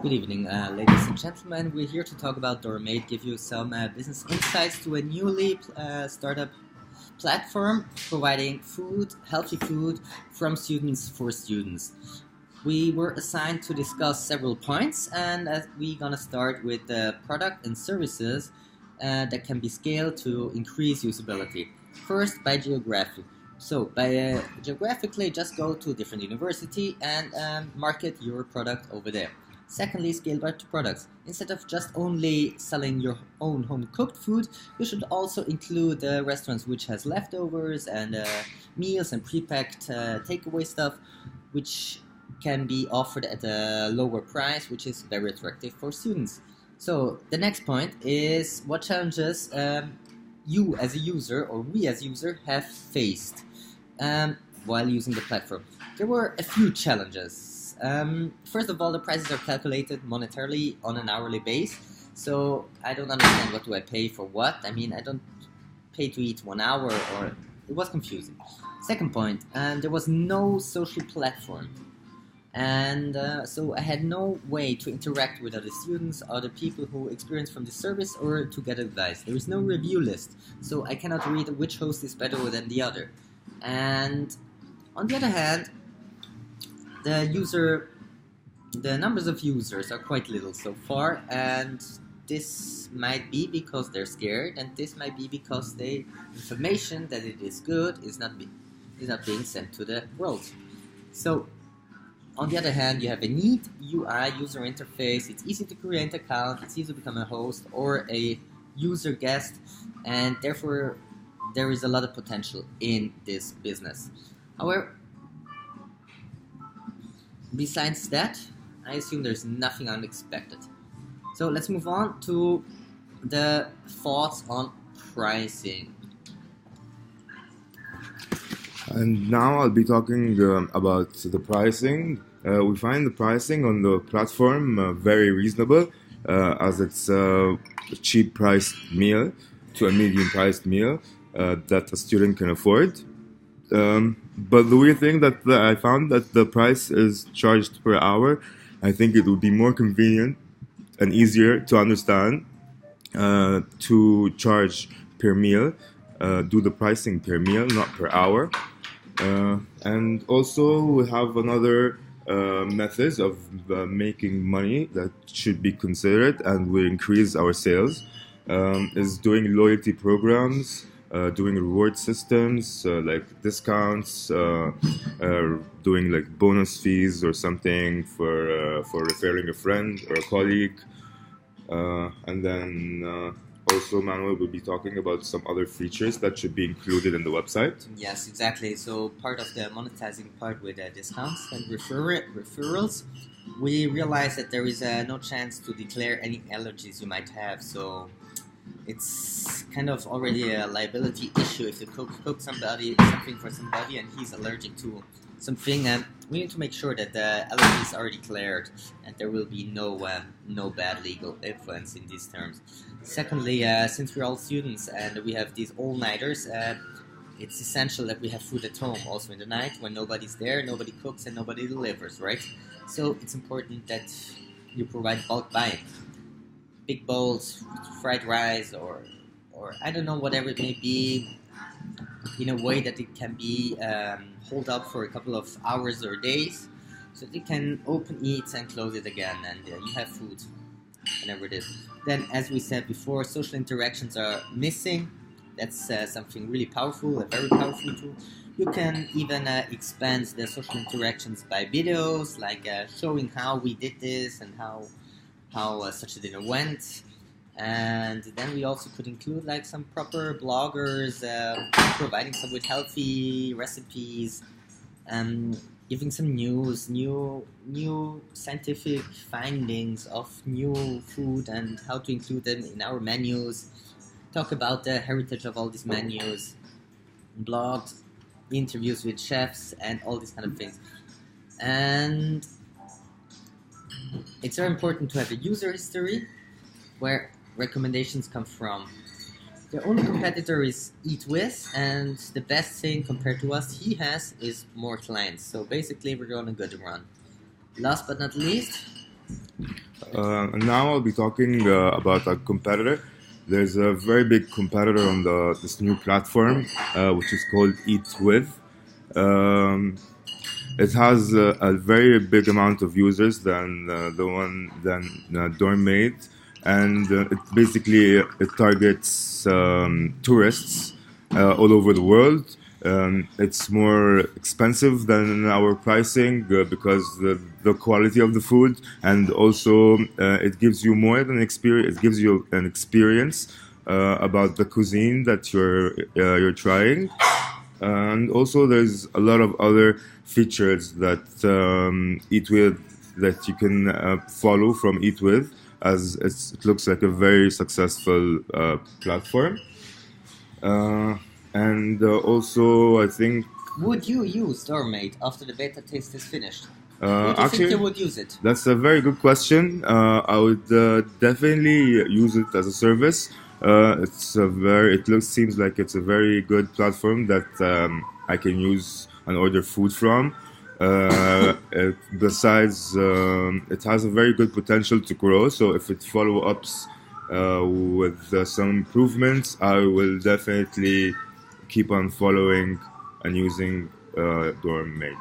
Good evening, ladies and gentlemen. We're here to talk about Dormate, give you some business insights to a newly startup platform providing food, healthy food from students for students. We were assigned to discuss several points, and we're gonna start with the product and services that can be scaled to increase usability. First, by geography. So, by geographically, just go to a different university and market your product over there. Secondly, scale back to products. Instead of just only selling your own home cooked food, you should also include restaurants which has leftovers and meals and pre-packed takeaway stuff, which can be offered at a lower price, which is very attractive for students. So the next point is what challenges you as a user or we as a user have faced while using the platform. There were a few challenges. First of all, the prices are calculated monetarily on an hourly base, so I don't understand what do I pay for what. I mean, I don't pay to eat 1 hour, or it was confusing. Second point, there was no social platform, and so I had no way to interact with other students, other people who experience from the service, or to get advice. There is no review list, so I cannot read which host is better than the other. And on the other hand, the numbers of users are quite little so far, and this might be because they're scared, and this might be because the information that it is good is not being sent to the world. So on the other hand, you have a neat UI user interface. It's easy to create an account, it's easy to become a host or a user guest, and therefore there is a lot of potential in this business. However, besides that, I assume there's nothing unexpected. So let's move on to the thoughts on pricing. And now I'll be talking about the pricing. We find the pricing on the platform very reasonable, as it's a cheap priced meal to a medium priced meal that a student can afford. But the weird thing that I found that the price is charged per hour. I think it would be more convenient and easier to understand to charge per meal, do the pricing per meal, not per hour. And also we have another methods of making money that should be considered and will increase our sales, is doing loyalty programs, doing reward systems like discounts, doing like bonus fees or something for referring a friend or a colleague, and then also Manuel will be talking about some other features that should be included in the website. Yes, exactly. So part of the monetizing part with discounts and referrals, we realize that there is no chance to declare any allergies you might have. So it's kind of already a liability issue if you cook something for somebody and he's allergic to something. We need to make sure that the allergy is already declared and there will be no bad legal influence in these terms. Secondly, since we're all students and we have these all-nighters, it's essential that we have food at home also in the night when nobody's there, nobody cooks and nobody delivers, right? So it's important that you provide bulk buying. Big bowls, fried rice, or I don't know, whatever it may be, in a way that it can be hold up for a couple of hours or days, so that you can open it and close it again, and you have food whenever it is. Then, as we said before, social interactions are missing. That's something really powerful, a very powerful tool. You can even expand the social interactions by videos, like showing how we did this and how such a dinner went. And then we also could include like some proper bloggers providing some with healthy recipes, giving some news, new scientific findings of new food and how to include them in our menus. Talk about the heritage of all these menus, blogs, interviews with chefs, and all these kind of things. And it's very important to have a user history where recommendations come from. The only competitor is EatWith, and the best thing compared to us he has is more clients. So basically we're on a good run. Last but not least, And now I'll be talking about a competitor. There's a very big competitor on this new platform, which is called Eat With. Um, it has a very big amount of users than Dormmate, and it targets tourists all over the world. It's more expensive than our pricing because the quality of the food, and also it gives you more than experience. It gives you an experience about the cuisine that you're trying, and also there's a lot of other features that Eat With that you can follow from Eat With, as it looks like a very successful platform. And also, I think Would you use Dormate after the beta test is finished? Would you think actually you would use it? that's a very good question. I would definitely use it as a service. Seems like it's a very good platform that I can use and order food from. Besides, it has a very good potential to grow. So if it follow ups with some improvements, I will definitely keep on following and using Dormmate.